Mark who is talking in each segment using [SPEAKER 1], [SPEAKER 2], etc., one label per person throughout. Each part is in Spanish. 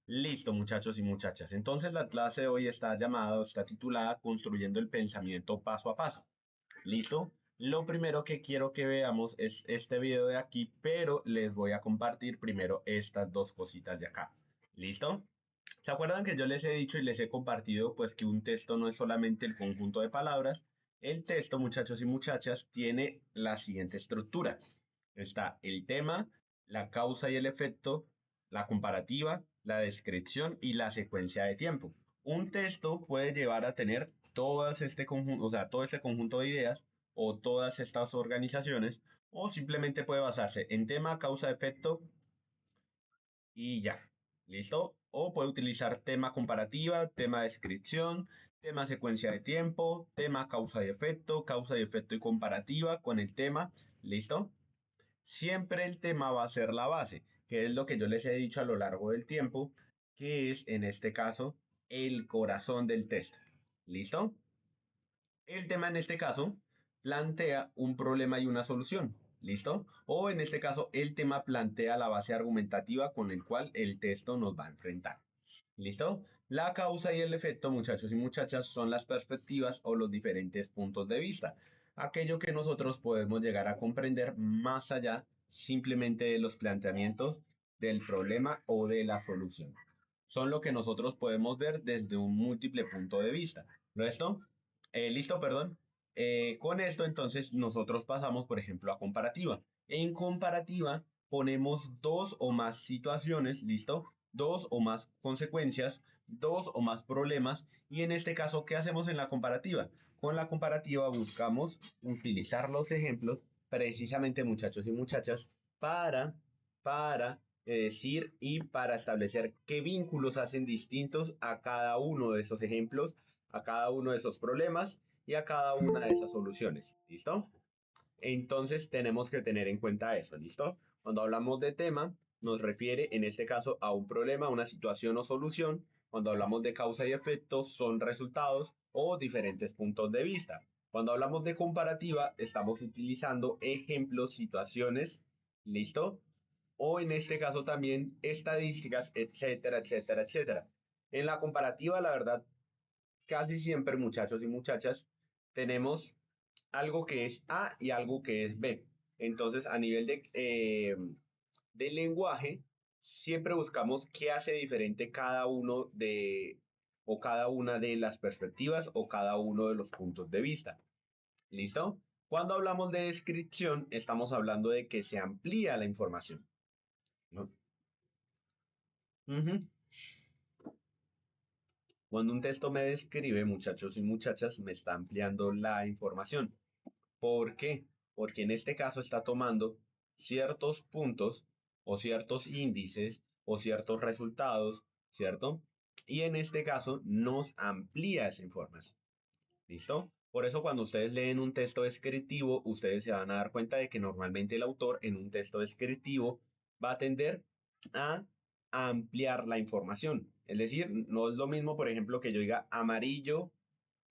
[SPEAKER 1] Listo, muchachos y muchachas. Entonces la clase de hoy está titulada Construyendo el pensamiento paso a paso. ¿Listo? Lo primero que quiero que veamos es este video de aquí, pero les voy a compartir primero estas dos cositas de acá. ¿Listo? ¿Se acuerdan que yo les he dicho y les he compartido pues que un texto no es solamente el conjunto de palabras? El texto, muchachos y muchachas, tiene la siguiente estructura. Está el tema, la causa y el efecto, la comparativa, la descripción y la secuencia de tiempo. Un texto puede llevar a tener este conjunto, o sea, todo este conjunto de ideas o todas estas organizaciones, o simplemente puede basarse en tema, causa, efecto y ya. ¿Listo? O puede utilizar tema comparativa, tema descripción, tema secuencia de tiempo, tema causa y efecto y comparativa con el tema. ¿Listo? Siempre el tema va a ser la base, que es lo que yo les he dicho a lo largo del tiempo, que es en este caso el corazón del texto. ¿Listo? El tema en este caso plantea un problema y una solución. ¿Listo? O en este caso, el tema plantea la base argumentativa con el cual el texto nos va a enfrentar. ¿Listo? La causa y el efecto, muchachos y muchachas, son las perspectivas o los diferentes puntos de vista. Aquello que nosotros podemos llegar a comprender más allá simplemente de los planteamientos del problema o de la solución. Son lo que nosotros podemos ver desde un múltiple punto de vista. ¿Listo? Listo, perdón. Con esto entonces nosotros pasamos, por ejemplo, a comparativa. En comparativa ponemos dos o más situaciones, ¿listo? Dos o más consecuencias, dos o más problemas. Y en este caso, ¿qué hacemos en la comparativa? Con la comparativa buscamos utilizar los ejemplos, precisamente muchachos y muchachas, para decir y para establecer qué vínculos hacen distintos a cada uno de esos ejemplos, a cada uno de esos problemas y a cada una de esas soluciones. ¿Listo? Entonces tenemos que tener en cuenta eso, ¿listo? Cuando hablamos de tema, nos refiere en este caso a un problema, una situación o solución. Cuando hablamos de causa y efecto, son resultados o diferentes puntos de vista. Cuando hablamos de comparativa, estamos utilizando ejemplos, situaciones, ¿listo? O en este caso también estadísticas, etcétera, etcétera, etcétera. En la comparativa, la verdad, casi siempre, muchachos y muchachas, tenemos algo que es A y algo que es B. Entonces, a nivel de lenguaje, siempre buscamos qué hace diferente cada uno de o cada una de las perspectivas o cada uno de los puntos de vista. ¿Listo? Cuando hablamos de descripción, estamos hablando de que se amplía la información, ¿no? Ujú. Cuando un texto me describe, muchachos y muchachas, me está ampliando la información. ¿Por qué? Porque en este caso está tomando ciertos puntos o ciertos índices o ciertos resultados, ¿cierto? Y en este caso nos amplía esa información. ¿Listo? Por eso cuando ustedes leen un texto descriptivo, ustedes se van a dar cuenta de que normalmente el autor en un texto descriptivo va a tender a ampliar la información. Es decir, no es lo mismo, por ejemplo, que yo diga amarillo,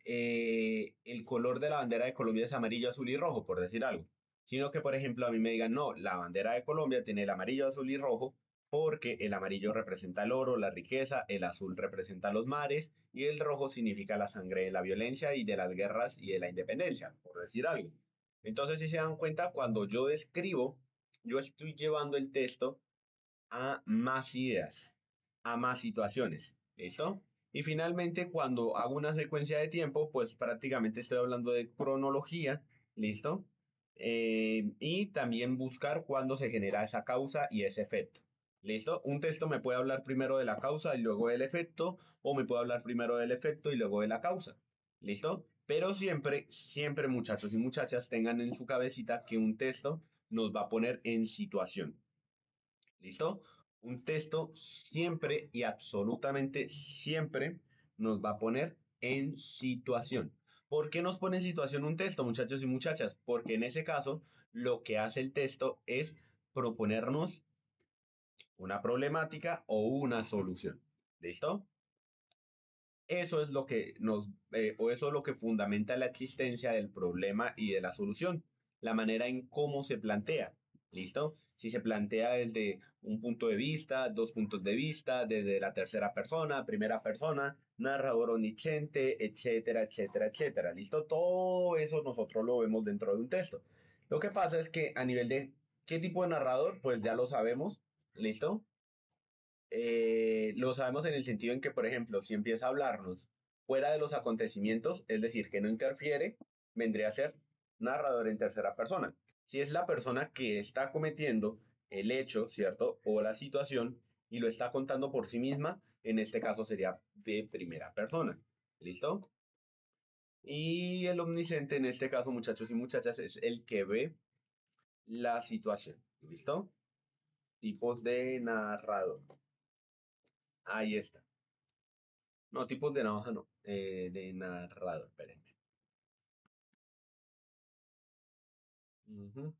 [SPEAKER 1] el color de la bandera de Colombia es amarillo, azul y rojo, por decir algo. Sino que, por ejemplo, a mí me digan, no, la bandera de Colombia tiene el amarillo, azul y rojo porque el amarillo representa el oro, la riqueza, el azul representa los mares y el rojo significa la sangre de la violencia y de las guerras y de la independencia, por decir algo. Entonces, si se dan cuenta, cuando yo describo, yo estoy llevando el texto a más ideas, a más situaciones. ¿Listo? Y finalmente, cuando hago una secuencia de tiempo, pues prácticamente estoy hablando de cronología. ¿Listo? Y también buscar cuándo se genera esa causa y ese efecto. ¿Listo? Un texto me puede hablar primero de la causa y luego del efecto, o me puede hablar primero del efecto y luego de la causa. ¿Listo? Pero siempre, siempre muchachos y muchachas tengan en su cabecita que un texto nos va a poner en situación. ¿Listo? Un texto siempre y absolutamente siempre nos va a poner en situación. ¿Por qué nos pone en situación un texto, muchachos y muchachas? Porque en ese caso, lo que hace el texto es proponernos una problemática o una solución. ¿Listo? Eso es lo que o eso es lo que fundamenta la existencia del problema y de la solución, la manera en cómo se plantea. ¿Listo? si se plantea desde un punto de vista, dos puntos de vista, desde la tercera persona, primera persona, narrador omnisciente, etcétera, etcétera, etcétera. ¿Listo? Todo eso nosotros lo vemos dentro de un texto. Lo que pasa es que a nivel de qué tipo de narrador, pues ya lo sabemos. ¿Listo? Lo sabemos en el sentido en que, por ejemplo, si empieza a hablarnos fuera de los acontecimientos, es decir, que no interfiere, vendría a ser narrador en tercera persona. Si es la persona que está cometiendo el hecho, ¿cierto? O la situación y lo está contando por sí misma, en este caso sería de primera persona. ¿Listo? Y el omnisciente, en este caso, muchachos y muchachas, es el que ve la situación. ¿Listo? Tipos de narrador. Ahí está. No, tipos de navaja no. De narrador, espérenme. Ujú.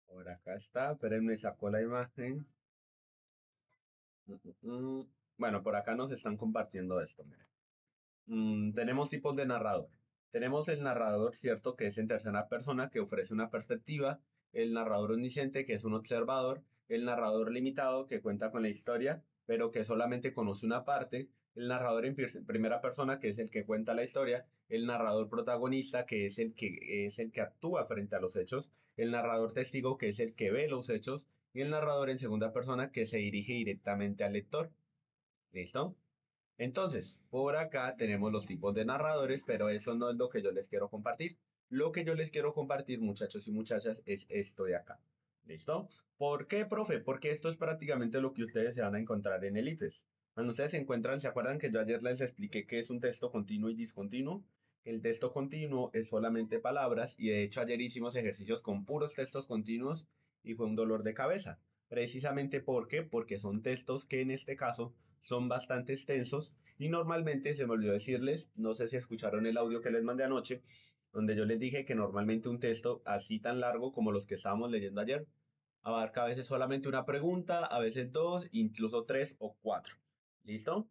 [SPEAKER 1] Por acá está, espérenme, sacó la imagen. Mm. Bueno, por acá nos están compartiendo esto, miren. Tenemos tipos de narrador. Tenemos el narrador, ¿cierto? Que es en tercera persona, que ofrece una perspectiva. El narrador omnisciente, que es un observador. El narrador limitado, que cuenta con la historia, pero que solamente conoce una parte. El narrador en primera persona, que es el que cuenta la historia. El narrador protagonista, que es el que actúa frente a los hechos. El narrador testigo, que es el que ve los hechos. Y el narrador en segunda persona, que se dirige directamente al lector. ¿Listo? Entonces, por acá tenemos los tipos de narradores, pero eso no es lo que yo les quiero compartir. Lo que yo les quiero compartir, muchachos y muchachas, es esto de acá. ¿Listo? ¿Por qué, profe? Porque esto es prácticamente lo que ustedes se van a encontrar en el IFES. Cuando ustedes se encuentran, ¿se acuerdan que yo ayer les expliqué qué es un texto continuo y discontinuo? El texto continuo es solamente palabras y de hecho ayer hicimos ejercicios con puros textos continuos y fue un dolor de cabeza. Precisamente ¿por qué? Porque son textos que en este caso son bastante extensos y normalmente se me olvidó decirles, no sé si escucharon el audio que les mandé anoche, donde yo les dije que normalmente un texto así tan largo como los que estábamos leyendo ayer abarca a veces solamente una pregunta, a veces dos, incluso tres o cuatro. ¿Listo?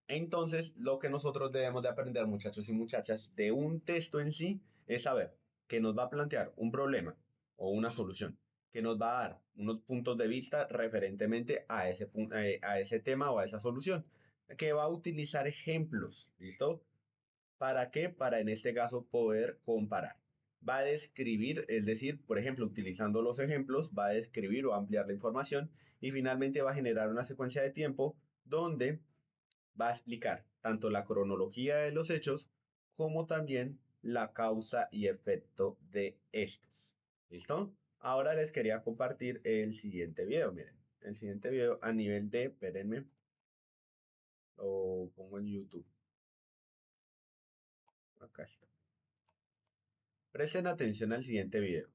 [SPEAKER 1] Entonces, lo que nosotros debemos de aprender, muchachos y muchachas, de un texto en sí es saber que nos va a plantear un problema o una solución, que nos va a dar unos puntos de vista referentemente a ese tema o a esa solución, que va a utilizar ejemplos, ¿listo? ¿Para qué? Para en este caso poder comparar. Va a describir, es decir, por ejemplo, utilizando los ejemplos, va a describir o ampliar la información y finalmente va a generar una secuencia de tiempo donde va a explicar tanto la cronología de los hechos como también la causa y efecto de estos. ¿Listo? Ahora les quería compartir el siguiente video. Miren, el siguiente video a nivel de, espérenme, lo pongo en YouTube. Acá está. Presten atención al siguiente video.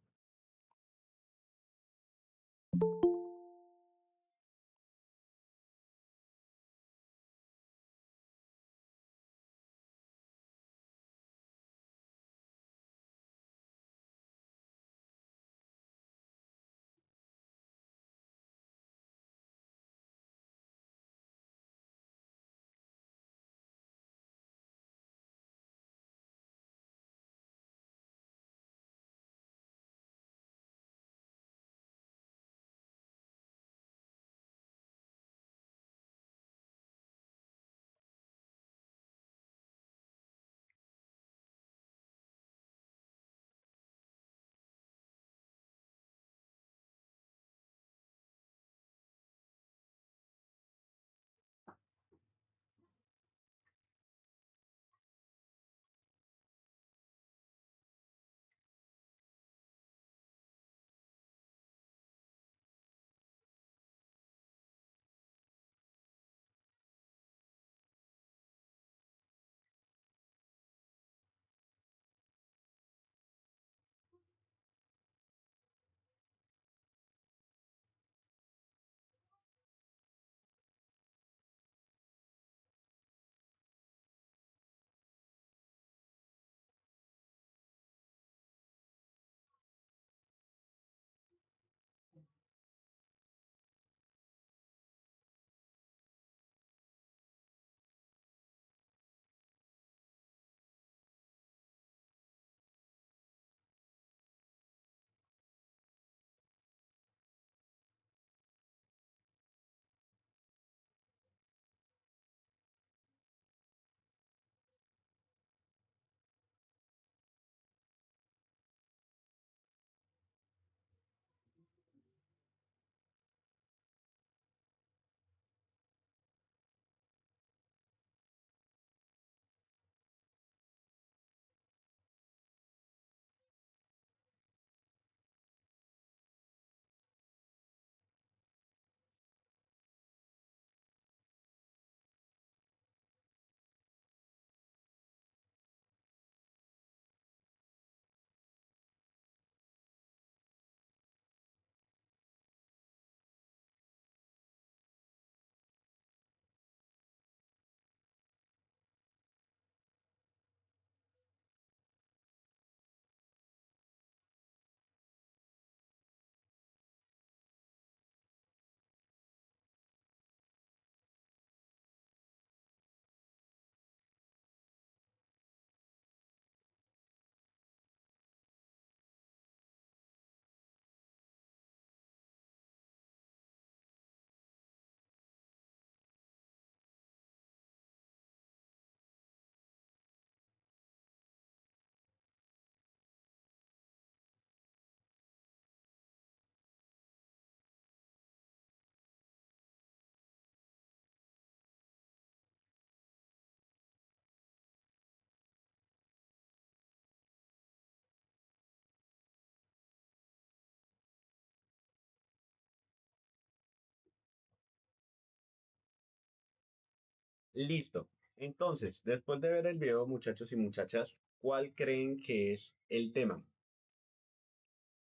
[SPEAKER 1] Listo. Entonces, después de ver el video, muchachos y muchachas, ¿cuál creen que es el tema?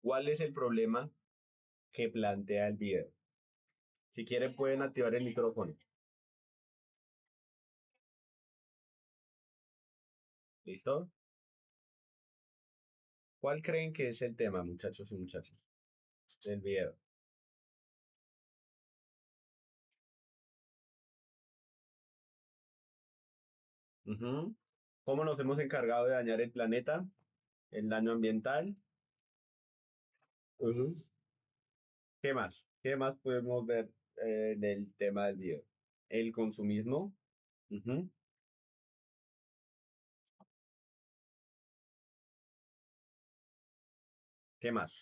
[SPEAKER 1] ¿Cuál es el problema que plantea el video? Si quieren, pueden activar el micrófono. ¿Listo? ¿Cuál creen que es el tema, muchachos y muchachas, del video? Ujú. ¿Cómo nos hemos encargado de dañar el planeta? El daño ambiental. Ujú. ¿Qué más? ¿Qué más podemos ver del tema del video? El consumismo. Ujú. ¿Qué más?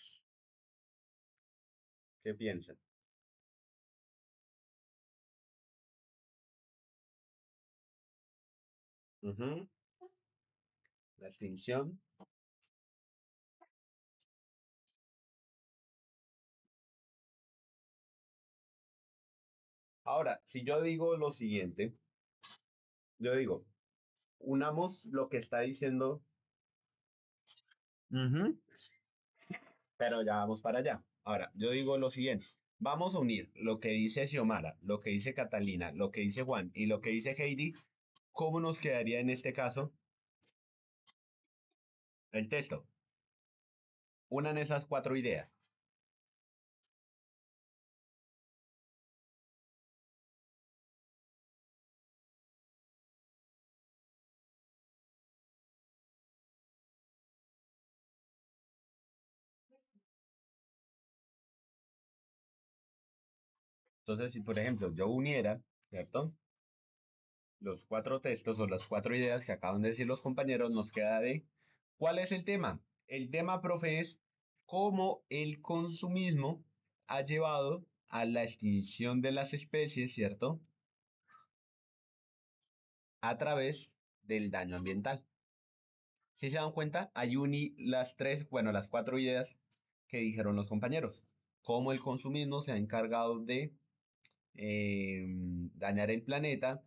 [SPEAKER 1] ¿Qué piensan? Ujú. La extinción. Ahora, si yo digo lo siguiente, yo digo, unamos lo que está diciendo, ujú, pero ya vamos para allá. Ahora, yo digo lo siguiente, vamos a unir lo que dice Xiomara, lo que dice Catalina, lo que dice Juan y lo que dice Heidi. ¿Cómo nos quedaría en este caso el texto? Unan esas cuatro ideas. Entonces, si por ejemplo yo uniera, ¿cierto? Los cuatro textos o las cuatro ideas que acaban de decir los compañeros, nos queda de ¿cuál es el tema? El tema, profe, es cómo el consumismo ha llevado a la extinción de las especies, ¿cierto? A través del daño ambiental. Si se dan cuenta, hay uní las tres, bueno, las cuatro ideas que dijeron los compañeros. Cómo el consumismo se ha encargado de dañar el planeta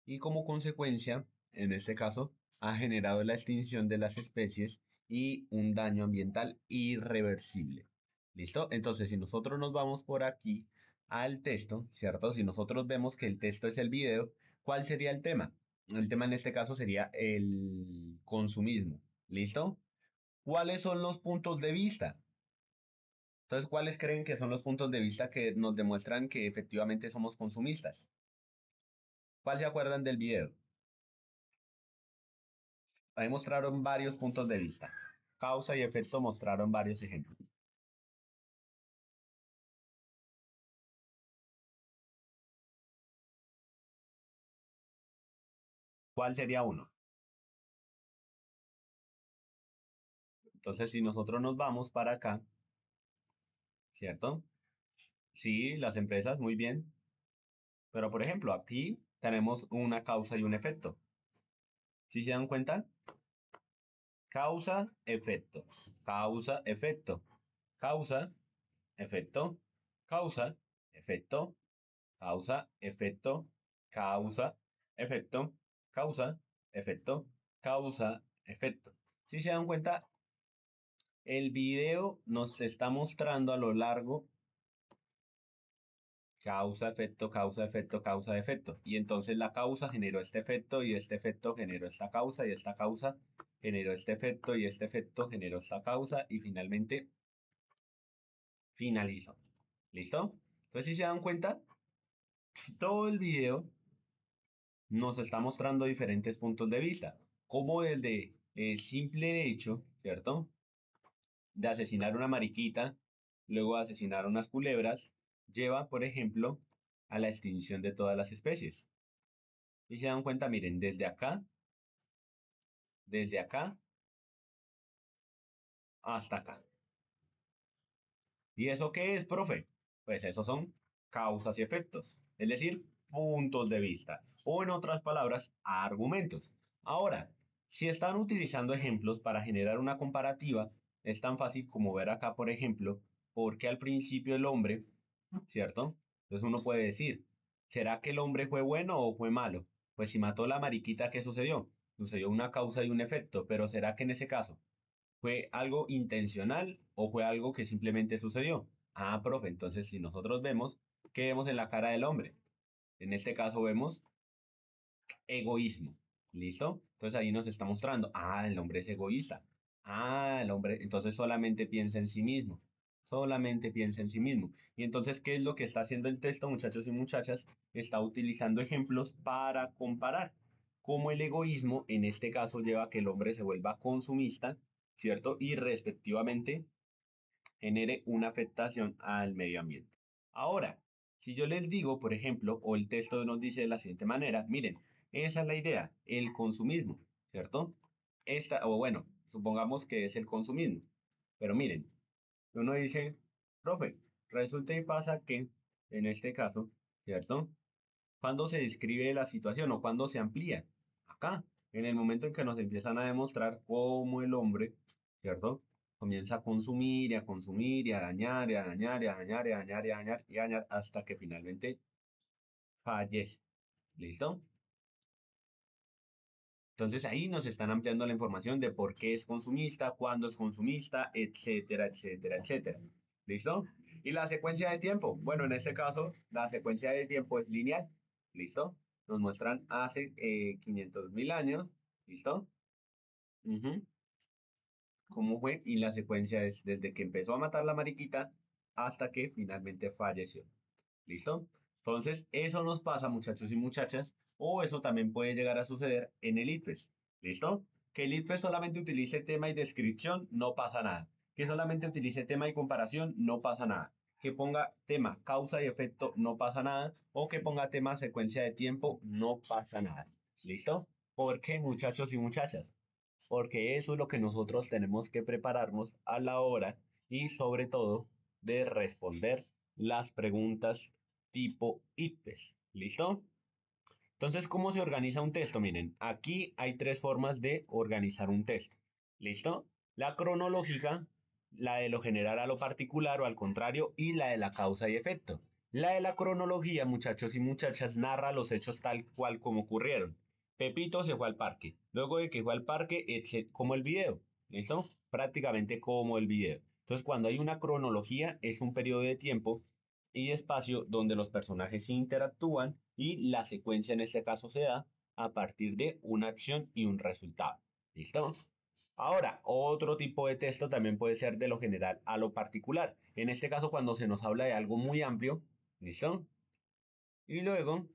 [SPEAKER 1] y como consecuencia, en este caso, ha generado la extinción de las especies y un daño ambiental irreversible. ¿Listo? Entonces, si nosotros nos vamos por aquí al texto, ¿cierto? Si nosotros vemos que el texto es el video, ¿cuál sería el tema? El tema en este caso sería el consumismo. ¿Listo? ¿Cuáles son los puntos de vista? Entonces, ¿cuáles creen que son los puntos de vista que nos demuestran que efectivamente somos consumistas? ¿Cuál se acuerdan del video? Ahí mostraron varios puntos de vista. Causa y efecto mostraron varios ejemplos. ¿Cuál sería uno? Entonces, si nosotros nos vamos para acá, ¿cierto? Sí, las empresas, muy bien. Pero, por ejemplo, aquí tenemos una causa y un efecto. ¿Sí se dan cuenta? Causa, efecto. Causa, efecto. Causa, efecto. Causa, efecto. Causa, efecto. Causa, efecto. Causa, efecto. Causa, efecto. Si se dan cuenta, el video nos está mostrando a lo largo causa, efecto, causa, efecto, causa, efecto. Y entonces la causa generó este efecto y este efecto generó esta causa y esta causa generó este efecto y este efecto generó esta causa y finalmente finalizó. ¿Listo? Entonces si se dan cuenta, todo el video nos está mostrando diferentes puntos de vista, como desde el simple hecho, ¿cierto? De asesinar una mariquita, luego de asesinar unas culebras, lleva, por ejemplo, a la extinción de todas las especies. Y se dan cuenta, miren, desde acá hasta acá. ¿Y eso qué es, profe? Pues esos son causas y efectos, es decir, puntos de vista, o en otras palabras, argumentos. Ahora, si están utilizando ejemplos para generar una comparativa, es tan fácil como ver acá, por ejemplo, porque al principio el hombre, ¿cierto? Entonces uno puede decir, ¿será que el hombre fue bueno o fue malo? Pues si mató la mariquita, ¿qué sucedió? Sucedió una causa y un efecto, pero ¿será que en ese caso fue algo intencional o fue algo que simplemente sucedió? Ah, profe, entonces si nosotros vemos, ¿qué vemos en la cara del hombre? En este caso vemos egoísmo. ¿Listo? Entonces ahí nos está mostrando, ah, el hombre es egoísta. Ah, el hombre entonces solamente piensa en sí mismo. Solamente piensa en sí mismo. Y entonces, ¿qué es lo que está haciendo el texto, muchachos y muchachas? Está utilizando ejemplos para comparar cómo el egoísmo, en este caso, lleva a que el hombre se vuelva consumista, ¿cierto? Y respectivamente genere una afectación al medio ambiente. Ahora, si yo les digo, por ejemplo, o el texto nos dice de la siguiente manera, miren, esa es la idea, el consumismo, ¿cierto? Esta, o bueno, supongamos que es el consumismo, pero miren, uno dice, profe, resulta y pasa que, en este caso, ¿cierto? ¿Cuándo se describe la situación o cuándo se amplía? Acá, en el momento en que nos empiezan a demostrar cómo el hombre, ¿cierto? Comienza a consumir y a consumir y a dañar y a dañar y a dañar y a dañar y a dañar y a dañar hasta que finalmente fallece. ¿Listo? Entonces ahí nos están ampliando la información de por qué es consumista, cuándo es consumista, etcétera, etcétera, etcétera. ¿Listo? Y la secuencia de tiempo. Bueno, en este caso, la secuencia de tiempo es lineal. ¿Listo? Nos muestran hace 500.000 años. ¿Listo? Ujú. ¿Cómo fue? Y la secuencia es desde que empezó a matar la mariquita hasta que finalmente falleció. ¿Listo? Entonces, eso nos pasa, muchachos y muchachas, o eso también puede llegar a suceder en el ITFES. ¿Listo? Que el ITFES solamente utilice tema y descripción, no pasa nada. Que solamente utilice tema y comparación, no pasa nada. Que ponga tema, causa y efecto, no pasa nada. O que ponga tema, secuencia de tiempo, no pasa nada. ¿Listo? ¿Por qué, muchachos y muchachas? Porque eso es lo que nosotros tenemos que prepararnos a la hora y sobre todo de responder las preguntas tipo IPES. ¿Listo? Entonces, ¿cómo se organiza un texto? Miren, aquí hay tres formas de organizar un texto. ¿Listo? La cronológica, la de lo general a lo particular o al contrario, y la de la causa y efecto. La de la cronología, muchachos y muchachas, narra los hechos tal cual como ocurrieron. Pepito se fue al parque. Luego de que fue al parque, como el video. ¿Listo? Prácticamente como el video. Entonces, cuando hay una cronología, es un periodo de tiempo y espacio donde los personajes interactúan y la secuencia en este caso se da a partir de una acción y un resultado. ¿Listo? Ahora, otro tipo de texto también puede ser de lo general a lo particular. En este caso, cuando se nos habla de algo muy amplio, ¿listo? Y luego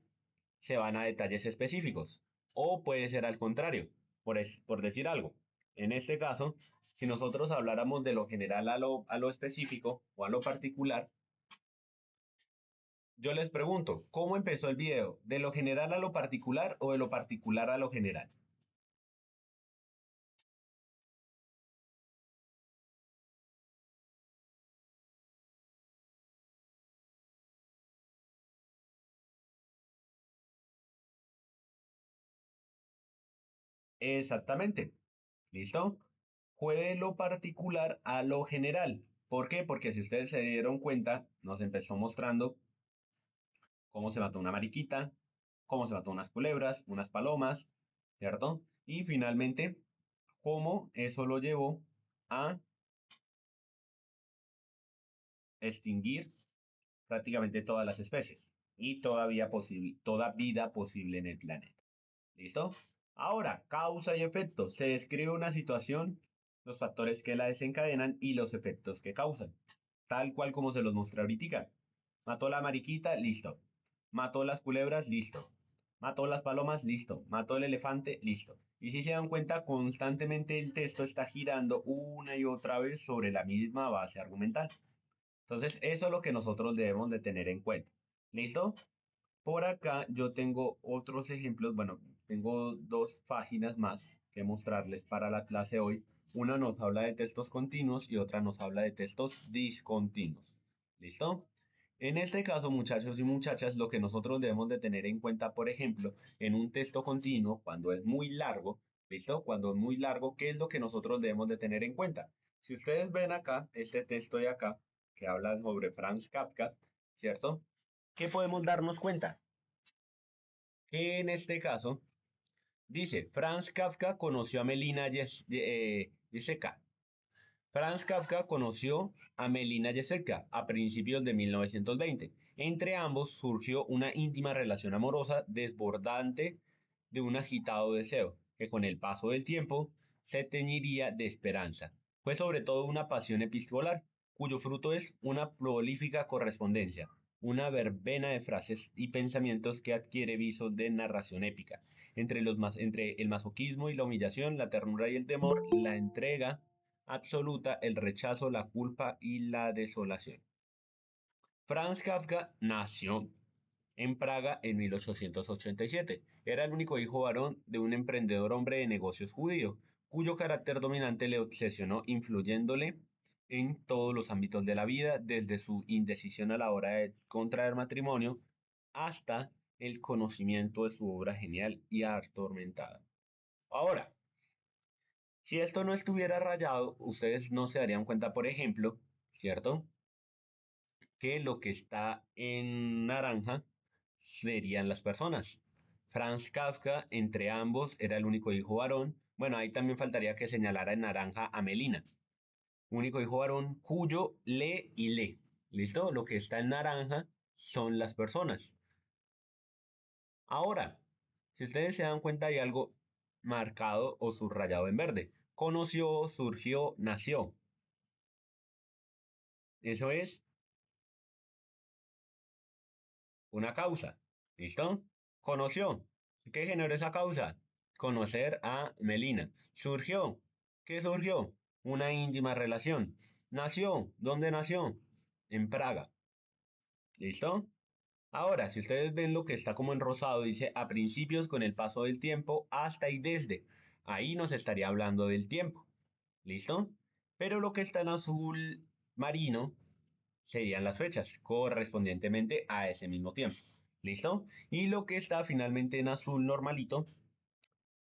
[SPEAKER 1] se van a detalles específicos. O puede ser al contrario, por decir algo. En este caso, si nosotros habláramos de lo general a lo específico o a lo particular, yo les pregunto, ¿cómo empezó el video? ¿De lo general a lo particular o de lo particular a lo general? Exactamente. ¿Listo? Fue de lo particular a lo general. ¿Por qué? Porque si ustedes se dieron cuenta, nos empezó mostrando cómo se mató una mariquita, cómo se mató unas culebras, unas palomas, ¿cierto? Y finalmente, cómo eso lo llevó a extinguir prácticamente todas las especies y toda vida posible en el planeta. ¿Listo? Ahora, causa y efecto. Se describe una situación, los factores que la desencadenan y los efectos que causan. Tal cual como se los mostré ahorita. Mató la mariquita, listo. Mató las culebras, listo. Mató las palomas, listo. Mató el elefante, listo. Y si se dan cuenta, constantemente el texto está girando una y otra vez sobre la misma base argumental. Entonces, eso es lo que nosotros debemos de tener en cuenta. ¿Listo? Por acá yo tengo otros ejemplos, bueno, tengo dos páginas más que mostrarles para la clase hoy. Una nos habla de textos continuos y otra nos habla de textos discontinuos. ¿Listo? En este caso, muchachos y muchachas, lo que nosotros debemos de tener en cuenta, por ejemplo, en un texto continuo, cuando es muy largo, ¿listo? Cuando es muy largo, ¿qué es lo que nosotros debemos de tener en cuenta? Si ustedes ven acá, este texto de acá, que habla sobre Franz Kafka, ¿cierto? ¿Qué podemos darnos cuenta? que en este caso dice, Franz Kafka conoció a Melina Jessica. Franz Kafka conoció a Melina Jessica a principios de 1920. Entre ambos surgió una íntima relación amorosa desbordante de un agitado deseo, que con el paso del tiempo se teñiría de esperanza. Fue sobre todo una pasión epistolar, cuyo fruto es una prolífica correspondencia, una verbena de frases y pensamientos que adquiere visos de narración épica. Entre el masoquismo y la humillación, la ternura y el temor, la entrega absoluta, el rechazo, la culpa y la desolación. Franz Kafka nació en Praga en 1887. Era el único hijo varón de un emprendedor hombre de negocios judío, cuyo carácter dominante le obsesionó, influyéndole en todos los ámbitos de la vida, desde su indecisión a la hora de contraer matrimonio hasta el conocimiento de su obra genial y atormentada. Ahora, si esto no estuviera rayado, ustedes no se darían cuenta, por ejemplo, ¿cierto? Que lo que está en naranja serían las personas. Franz Kafka, entre ambos, era el único hijo varón. Bueno, ahí también faltaría que señalara en naranja a Melina, único hijo varón cuyo le y le. ¿Listo? Lo que está en naranja son las personas. Ahora, si ustedes se dan cuenta, hay algo marcado o subrayado en verde. Conoció, surgió, nació. Eso es una causa. ¿Listo? Conoció. ¿Qué generó esa causa? Conocer a Melina. Surgió. ¿Qué surgió? Una íntima relación. Nació. ¿Dónde nació? En Praga. ¿Listo? Ahora, si ustedes ven lo que está como en rosado, dice a principios con el paso del tiempo hasta y desde. Ahí nos estaría hablando del tiempo. ¿Listo? Pero lo que está en azul marino serían las fechas correspondientemente a ese mismo tiempo. ¿Listo? Y lo que está finalmente en azul normalito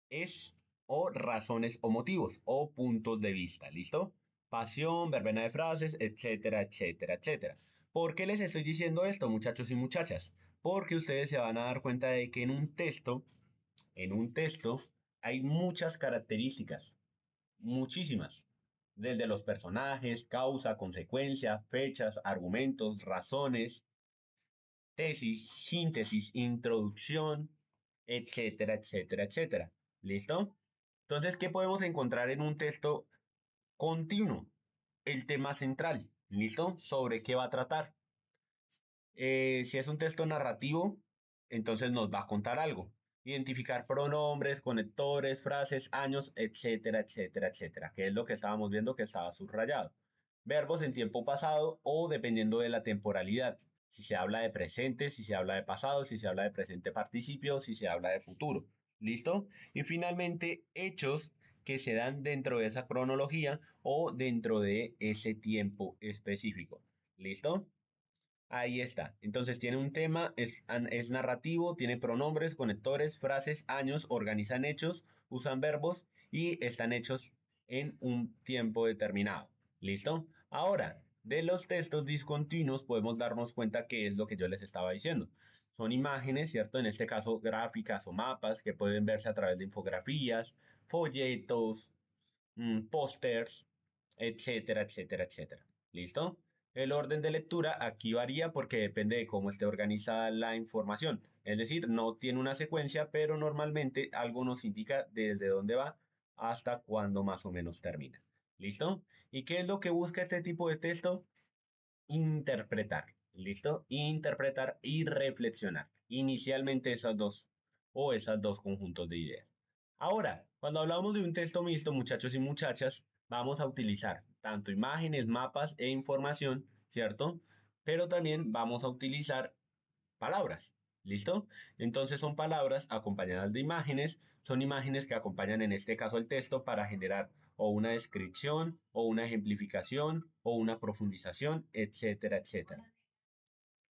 [SPEAKER 1] es o razones o motivos o puntos de vista. ¿Listo? Pasión, verbena de frases, etcétera, etcétera, etcétera. ¿Por qué les estoy diciendo esto, muchachos y muchachas? Porque ustedes se van a dar cuenta de que en un texto hay muchas características, muchísimas. Desde los personajes, causa, consecuencia, fechas, argumentos, razones, tesis, síntesis, introducción, etcétera, etcétera, etcétera. ¿Listo? Entonces, ¿qué podemos encontrar en un texto continuo? El tema central. ¿Listo? ¿Sobre qué va a tratar? Si es un texto narrativo, entonces nos va a contar algo. Identificar pronombres, conectores, frases, años, etcétera, etcétera, etcétera, que es lo que estábamos viendo que estaba subrayado. Verbos en tiempo pasado o dependiendo de la temporalidad. Si se habla de presente, si se habla de pasado, si se habla de presente participio, si se habla de futuro. ¿Listo? Y finalmente, hechos que se dan dentro de esa cronología o dentro de ese tiempo específico. ¿Listo? Ahí está. Entonces tiene un tema, es narrativo, tiene pronombres, conectores, frases, años, organizan hechos, usan verbos y están hechos en un tiempo determinado. ¿Listo? Ahora, de los textos discontinuos podemos darnos cuenta que es lo que yo les estaba diciendo. Son imágenes, ¿cierto? En este caso, gráficas o mapas que pueden verse a través de infografías, folletos, pósters, etcétera, etcétera, etcétera. ¿Listo? El orden de lectura aquí varía porque depende de cómo esté organizada la información. Es decir, no tiene una secuencia, pero normalmente algo nos indica desde dónde va hasta cuándo más o menos termina. ¿Listo? ¿Y qué es lo que busca este tipo de texto? Interpretar. ¿Listo? Interpretar y reflexionar. Inicialmente esas dos conjuntos de ideas. Ahora, cuando hablamos de un texto mixto, muchachos y muchachas, vamos a utilizar tanto imágenes, mapas e información, ¿cierto? Pero también vamos a utilizar palabras. ¿Listo? Entonces son palabras acompañadas de imágenes, son imágenes que acompañan en este caso el texto para generar o una descripción o una ejemplificación o una profundización, etcétera, etcétera.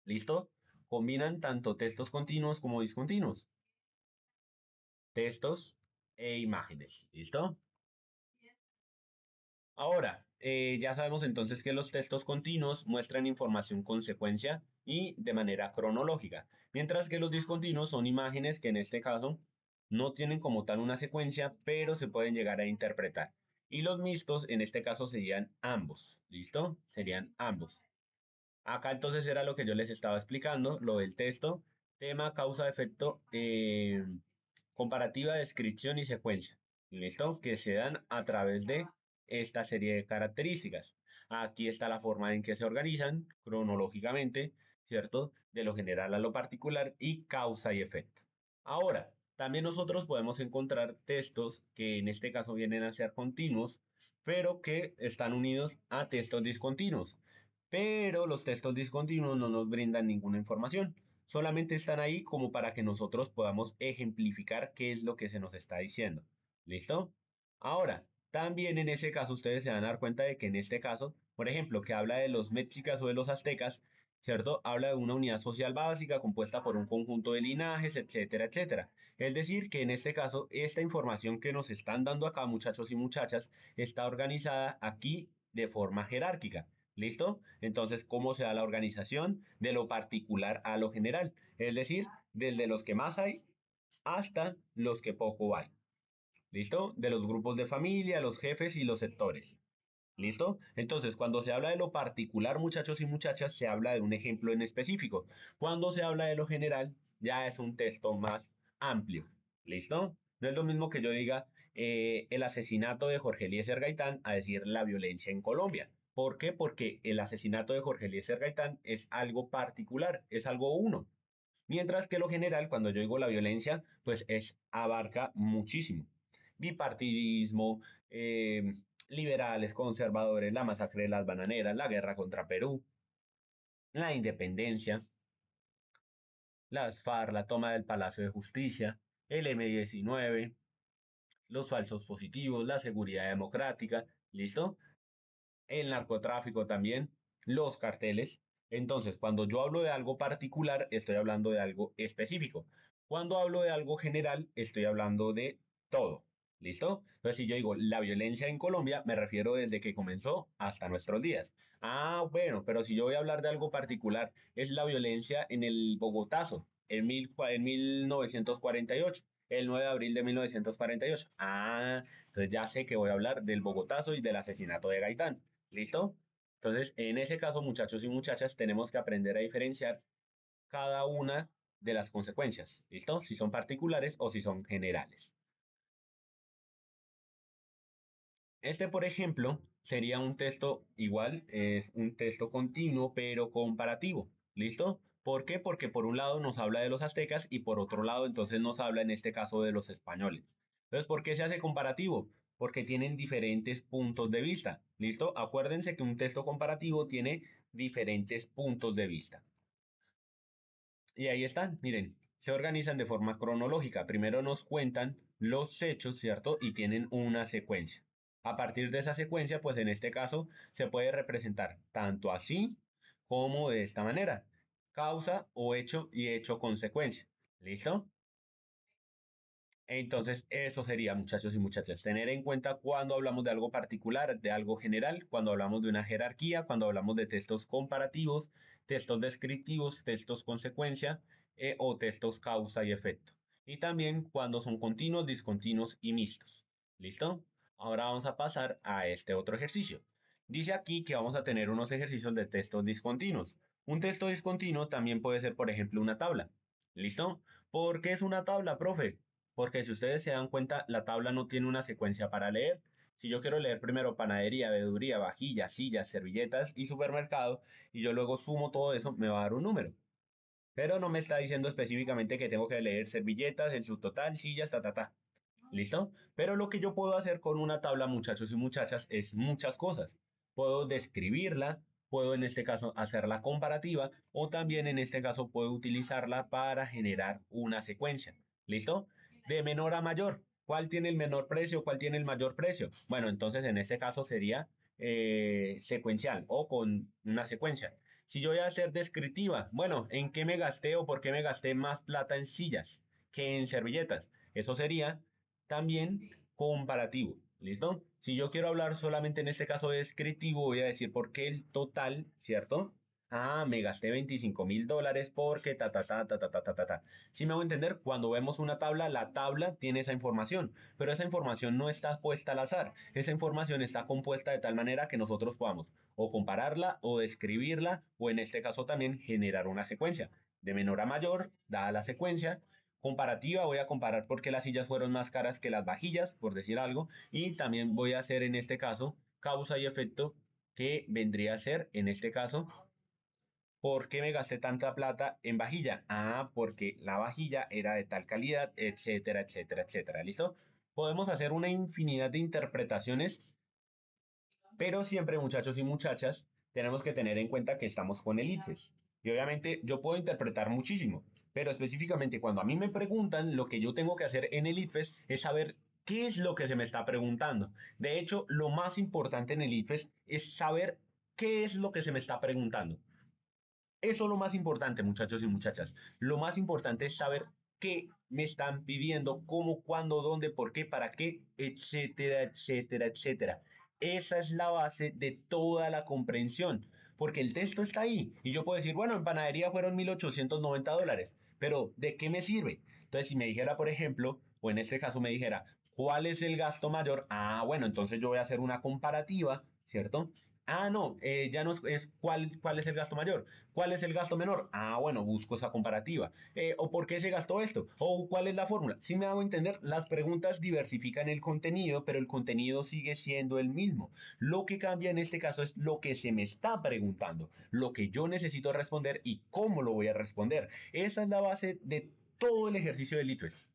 [SPEAKER 1] ¿Listo? Combinan tanto textos continuos como discontinuos, textos e imágenes. ¿Listo? Ahora, ya sabemos entonces que los textos continuos muestran información con secuencia y de manera cronológica, mientras que los discontinuos son imágenes que en este caso no tienen como tal una secuencia, pero se pueden llegar a interpretar. Y los mixtos en este caso serían ambos, ¿listo? Serían ambos. Acá entonces era lo que yo les estaba explicando, lo del texto, tema, causa, efecto, comparativa, descripción y secuencia. ¿Listo? Que se dan a través de esta serie de características. Aquí está la forma en que se organizan cronológicamente, ¿cierto? De lo general a lo particular y causa y efecto. Ahora, también nosotros podemos encontrar textos que en este caso vienen a ser continuos, pero que están unidos a textos discontinuos. Pero los textos discontinuos no nos brindan ninguna información, solamente están ahí como para que nosotros podamos ejemplificar qué es lo que se nos está diciendo. ¿Listo? Ahora, también en ese caso ustedes se van a dar cuenta de que en este caso, por ejemplo, que habla de los mexicas o de los aztecas, ¿cierto? Habla de una unidad social básica compuesta por un conjunto de linajes, etcétera, etcétera. Es decir, que en este caso, esta información que nos están dando acá, muchachos y muchachas, está organizada aquí de forma jerárquica. ¿Listo? Entonces, ¿cómo se da la organización? De lo particular a lo general. Es decir, desde los que más hay hasta los que poco hay. ¿Listo? De los grupos de familia, los jefes y los sectores. ¿Listo? Entonces, cuando se habla de lo particular, muchachos y muchachas, se habla de un ejemplo en específico. Cuando se habla de lo general, ya es un texto más amplio. ¿Listo? No es lo mismo que yo diga el asesinato de Jorge Eliezer Gaitán a decir la violencia en Colombia. ¿Por qué? Porque el asesinato de Jorge Eliezer Gaitán es algo particular, es algo uno. Mientras que lo general, cuando yo digo la violencia, pues abarca muchísimo. Bipartidismo, liberales, conservadores, la masacre de las bananeras, la guerra contra Perú, la independencia, las FARC, la toma del Palacio de Justicia, el M-19, los falsos positivos, la seguridad democrática, ¿listo? El narcotráfico también, los carteles. Entonces, cuando yo hablo de algo particular, estoy hablando de algo específico. Cuando hablo de algo general, estoy hablando de todo. ¿Listo? Entonces, si yo digo la violencia en Colombia, me refiero desde que comenzó hasta nuestros días. Ah, bueno, pero si yo voy a hablar de algo particular, es la violencia en el Bogotazo, en 1948, el 9 de abril de 1948. Ah, entonces ya sé que voy a hablar del Bogotazo y del asesinato de Gaitán. ¿Listo? Entonces, en ese caso, muchachos y muchachas, tenemos que aprender a diferenciar cada una de las consecuencias. ¿Listo? Si son particulares o si son generales. Este, por ejemplo, sería un texto igual, es un texto continuo, pero comparativo. ¿Listo? ¿Por qué? Porque por un lado nos habla de los aztecas y por otro lado entonces nos habla en este caso de los españoles. Entonces, ¿por qué se hace comparativo? Porque tienen diferentes puntos de vista. ¿Listo? Acuérdense que un texto comparativo tiene diferentes puntos de vista. Y ahí están, miren, se organizan de forma cronológica. Primero nos cuentan los hechos, ¿cierto? Y tienen una secuencia. A partir de esa secuencia, pues en este caso se puede representar tanto así como de esta manera. Causa o hecho y hecho consecuencia. ¿Listo? Entonces, eso sería, muchachos y muchachas, tener en cuenta cuando hablamos de algo particular, de algo general, cuando hablamos de una jerarquía, cuando hablamos de textos comparativos, textos descriptivos, textos consecuencia o textos causa y efecto. Y también cuando son continuos, discontinuos y mixtos. ¿Listo? Ahora vamos a pasar a este otro ejercicio. Dice aquí que vamos a tener unos ejercicios de textos discontinuos. Un texto discontinuo también puede ser, por ejemplo, una tabla. ¿Listo? ¿Por qué es una tabla, profe? Porque si ustedes se dan cuenta, la tabla no tiene una secuencia para leer. Si yo quiero leer primero panadería, veeduría, vajillas, sillas, servilletas y supermercado, y yo luego sumo todo eso, me va a dar un número. Pero no me está diciendo específicamente que tengo que leer servilletas, el subtotal, sillas, ta, ta, ta. ¿Listo? Pero lo que yo puedo hacer con una tabla, muchachos y muchachas, es muchas cosas. Puedo describirla, puedo en este caso hacer la comparativa o también en este caso puedo utilizarla para generar una secuencia. ¿Listo? De menor a mayor. ¿Cuál tiene el menor precio? ¿Cuál tiene el mayor precio? Bueno, entonces en este caso sería secuencial o con una secuencia. Si yo voy a hacer descriptiva, bueno, ¿en qué me gasté o por qué me gasté más plata en sillas que en servilletas? Eso sería también comparativo. ¿Listo? Si yo quiero hablar solamente en este caso descriptivo, voy a decir por qué el total, ¿cierto? Me gasté $25.000 porque ta, ta, ta, ta, ta, ta, ta, ta, ta. Si me hago entender, cuando vemos una tabla, la tabla tiene esa información, pero esa información no está puesta al azar. Esa información está compuesta de tal manera que nosotros podamos o compararla o describirla, o en este caso también generar una secuencia. De menor a mayor, dada la secuencia. Comparativa, voy a comparar por qué las sillas fueron más caras que las vajillas, por decir algo, y también voy a hacer en este caso causa y efecto, que vendría a ser en este caso ¿por qué me gasté tanta plata en vajilla? Porque la vajilla era de tal calidad, etcétera, etcétera, etcétera. ¿Listo? Podemos hacer una infinidad de interpretaciones, pero siempre, muchachos y muchachas, tenemos que tener en cuenta que estamos con el ITFES. Y obviamente yo puedo interpretar muchísimo, pero específicamente cuando a mí me preguntan, lo que yo tengo que hacer en el ITFES es saber qué es lo que se me está preguntando. De hecho, lo más importante en el ITFES es saber qué es lo que se me está preguntando. Eso es lo más importante, muchachos y muchachas. Lo más importante es saber qué me están pidiendo, cómo, cuándo, dónde, por qué, para qué, etcétera, etcétera, etcétera. Esa es la base de toda la comprensión, porque el texto está ahí y yo puedo decir, bueno, en panadería fueron $1.890, pero ¿de qué me sirve? Entonces, si me dijera, por ejemplo, o en este caso me dijera, ¿cuál es el gasto mayor? Bueno, entonces yo voy a hacer una comparativa, ¿cierto? No, ya no es cuál es el gasto mayor. ¿Cuál es el gasto menor? Bueno, busco esa comparativa. ¿O por qué se gastó esto? ¿O cuál es la fórmula? Si me hago entender, las preguntas diversifican el contenido, pero el contenido sigue siendo el mismo. Lo que cambia en este caso es lo que se me está preguntando, lo que yo necesito responder y cómo lo voy a responder. Esa es la base de todo el ejercicio del ITFES.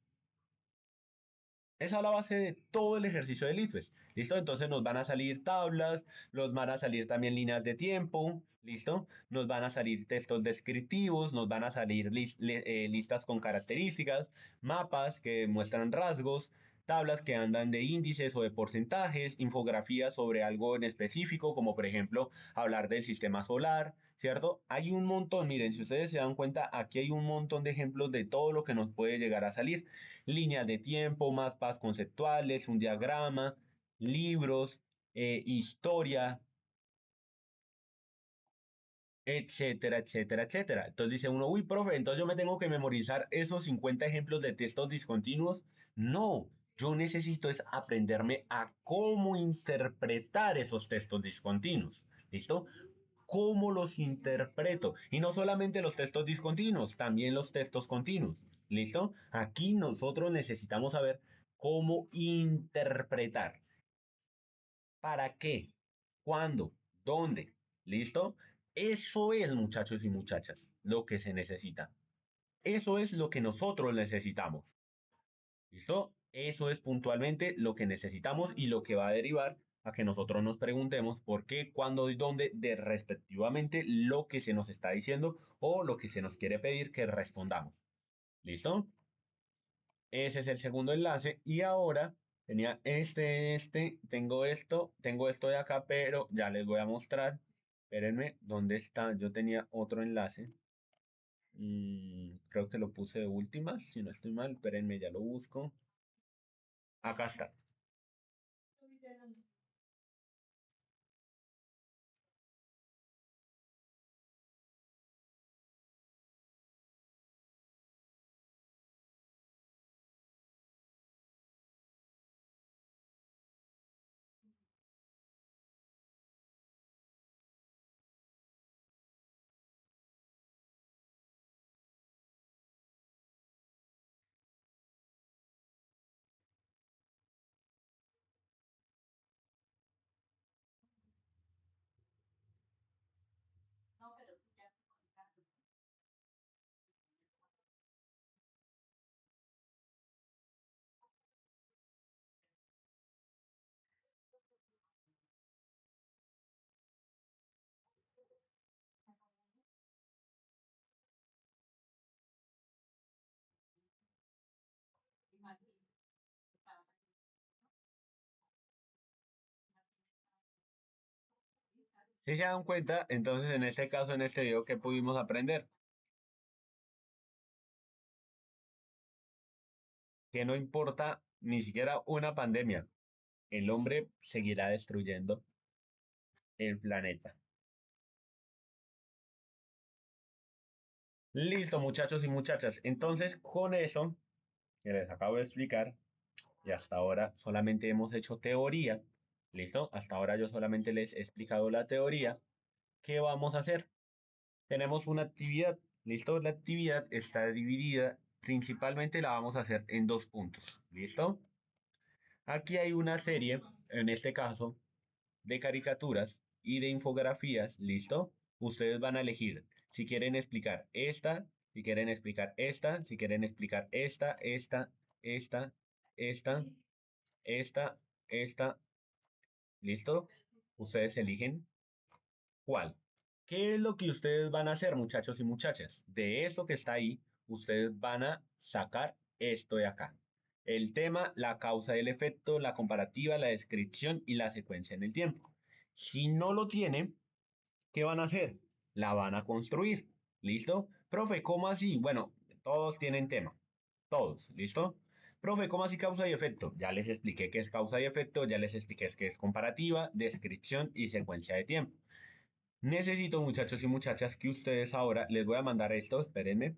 [SPEAKER 1] Esa es la base de todo el ejercicio del ITFES. ¿Listo? Entonces nos van a salir tablas, nos van a salir también líneas de tiempo, ¿listo? Nos van a salir textos descriptivos, nos van a salir listas con características, mapas que muestran rasgos, tablas que andan de índices o de porcentajes, infografías sobre algo en específico, como por ejemplo hablar del sistema solar, ¿cierto? Hay un montón, miren, si ustedes se dan cuenta, aquí hay un montón de ejemplos de todo lo que nos puede llegar a salir: líneas de tiempo, mapas conceptuales, un diagrama, libros, historia, etcétera, etcétera, etcétera. Entonces dice uno, uy, profe, entonces yo me tengo que memorizar esos 50 ejemplos de textos discontinuos. No, yo necesito es aprenderme a cómo interpretar esos textos discontinuos. ¿Listo? ¿Cómo los interpreto? Y no solamente los textos discontinuos, también los textos continuos. ¿Listo? Aquí nosotros necesitamos saber cómo interpretar. ¿Para qué? ¿Cuándo? ¿Dónde? ¿Listo? Eso es, muchachos y muchachas, lo que se necesita. Eso es lo que nosotros necesitamos. ¿Listo? Eso es puntualmente lo que necesitamos y lo que va a derivar a que nosotros nos preguntemos por qué, cuándo y dónde de respectivamente lo que se nos está diciendo o lo que se nos quiere pedir que respondamos. ¿Listo? Ese es el segundo enlace y ahora tenía tengo esto de acá, pero ya les voy a mostrar. Espérenme, ¿dónde está? Yo tenía otro enlace. Creo que lo puse de últimas, si no estoy mal, espérenme, ya lo busco. Acá está. Si se dan cuenta, entonces en este caso, en este video, ¿qué pudimos aprender? Que no importa ni siquiera una pandemia, el hombre seguirá destruyendo el planeta. Listo, muchachos y muchachas. Entonces, con eso que les acabo de explicar, y hasta ahora solamente hemos hecho teoría, ¿listo? Hasta ahora yo solamente les he explicado la teoría. ¿Qué vamos a hacer? Tenemos una actividad, ¿listo? La actividad está dividida, principalmente la vamos a hacer en dos puntos, ¿listo? Aquí hay una serie, en este caso, de caricaturas y de infografías, ¿listo? Ustedes van a elegir si quieren explicar esta, si quieren explicar esta, si quieren explicar esta, esta, esta, ¿listo? Ustedes eligen cuál. ¿Qué es lo que ustedes van a hacer, muchachos y muchachas? De eso que está ahí, ustedes van a sacar esto de acá. El tema, la causa del efecto, la comparativa, la descripción y la secuencia en el tiempo. Si no lo tienen, ¿qué van a hacer? La van a construir. ¿Listo? Profe, ¿cómo así? Bueno, todos tienen tema. Todos, ¿listo? Profe, ¿cómo así causa y efecto? Ya les expliqué qué es causa y efecto, ya les expliqué qué es comparativa, descripción y secuencia de tiempo. Necesito, muchachos y muchachas, que ustedes ahora, les voy a mandar esto, espérenme,